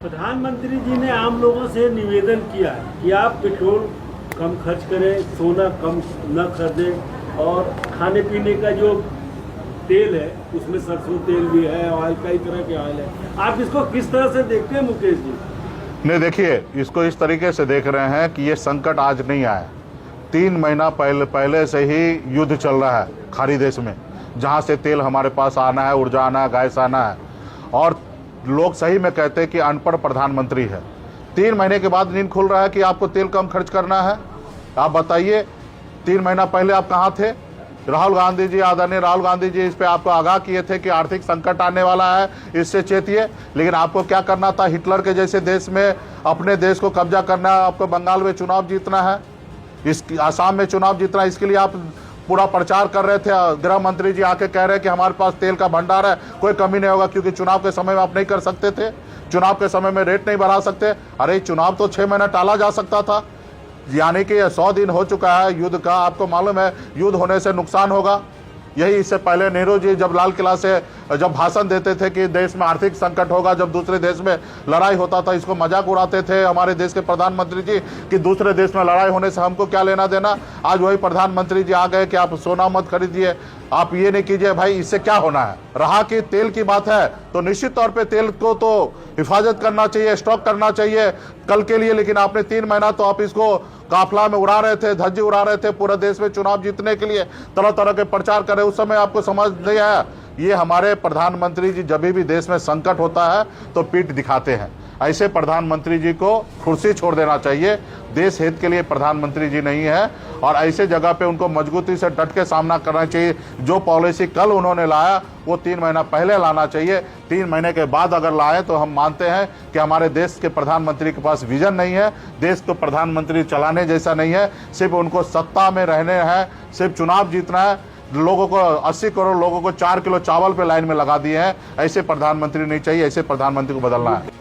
प्रधानमंत्री जी ने आम लोगों से निवेदन किया है कि आप पेट्रोल कम खर्च करें, सोना कम न खरीदें और खाने पीने का जो तेल है उसमें सरसों तेल भी है, ऑयल कई तरह के ऑयल है। आप इसको किस तरह से देखते हैं मुकेश जी? नहीं, देखिए, इसको इस तरीके से देख रहे हैं कि ये संकट आज नहीं आया। 3 महीना पहले से ही युद्ध चल रहा है खाड़ी देश में, जहाँ से तेल हमारे पास आना है, ऊर्जा आना है, गैस आना है, और लोग सही में कहते हैं कि अनपढ़ प्रधानमंत्री है। 3 महीने के बाद नींद खुल रहा है कि आपको तेल कम खर्च करना है। आप बताइए, 3 महीना पहले आप कहाँ थे? राहुल गांधी जी, आदरणीय राहुल गांधी जी इस पे आपको आगाह किए थे कि आर्थिक संकट आने वाला है, इससे चेतिए। लेकिन आपको क्या करना था? हिटलर के जैसे देश में अपने देश को कब्जा करना है, आपको बंगाल में चुनाव जीतना है, इस आसाम में चुनाव जीतना है। इसके लिए आप पूरा प्रचार कर रहे थे। गृह मंत्री जी आके कह रहे हैं कि हमारे पास तेल का भंडार है, कोई कमी नहीं होगा, क्योंकि चुनाव के समय में आप नहीं कर सकते थे, चुनाव के समय में रेट नहीं बढ़ा सकते। अरे चुनाव तो 6 महीना टाला जा सकता था, यानी कि 100 दिन हो चुका है युद्ध का। आपको मालूम है युद्ध होने से नुकसान होगा। यही इससे पहले नेहरू जी जब लाल किला से जब भाषण देते थे कि देश में आर्थिक संकट होगा, जब दूसरे देश में लड़ाई होता था, इसको मजाक उड़ाते थे हमारे देश के प्रधानमंत्री जी कि दूसरे देश में लड़ाई होने से हमको क्या लेना देना। आज वही प्रधानमंत्री जी आ गए कि आप सोना मत खरीदिए, आप ये नहीं कीजिए। भाई, इससे क्या होना है? रहा कि तेल की बात है तो निश्चित तौर पे तेल को तो हिफाजत करना चाहिए, स्टॉक करना चाहिए कल के लिए। लेकिन आपने 3 महीना तो आप इसको काफिला में उड़ा रहे थे, धज्जी उड़ा रहे थे, पूरे देश में चुनाव जीतने के लिए तरह तरह के प्रचार करे। उस समय आपको समझ नहीं आया। ये हमारे प्रधानमंत्री जी जब भी देश में संकट होता है तो पीठ दिखाते हैं। ऐसे प्रधानमंत्री जी को कुर्सी छोड़ देना चाहिए। देश हित के लिए प्रधानमंत्री जी नहीं है, और ऐसे जगह पे उनको मजबूती से डट के सामना करना चाहिए। जो पॉलिसी कल उन्होंने लाया वो 3 महीना पहले लाना चाहिए। 3 महीने के बाद अगर लाए तो हम मानते हैं कि हमारे देश के प्रधानमंत्री के पास विजन नहीं है, देश को प्रधानमंत्री चलाने जैसा नहीं है। सिर्फ उनको सत्ता में रहने हैं, सिर्फ चुनाव जीतना है। लोगों को 80 करोड़ लोगों को 4 किलो चावल पे लाइन में लगा दिए हैं। ऐसे प्रधानमंत्री नहीं चाहिए, ऐसे प्रधानमंत्री को बदलना है।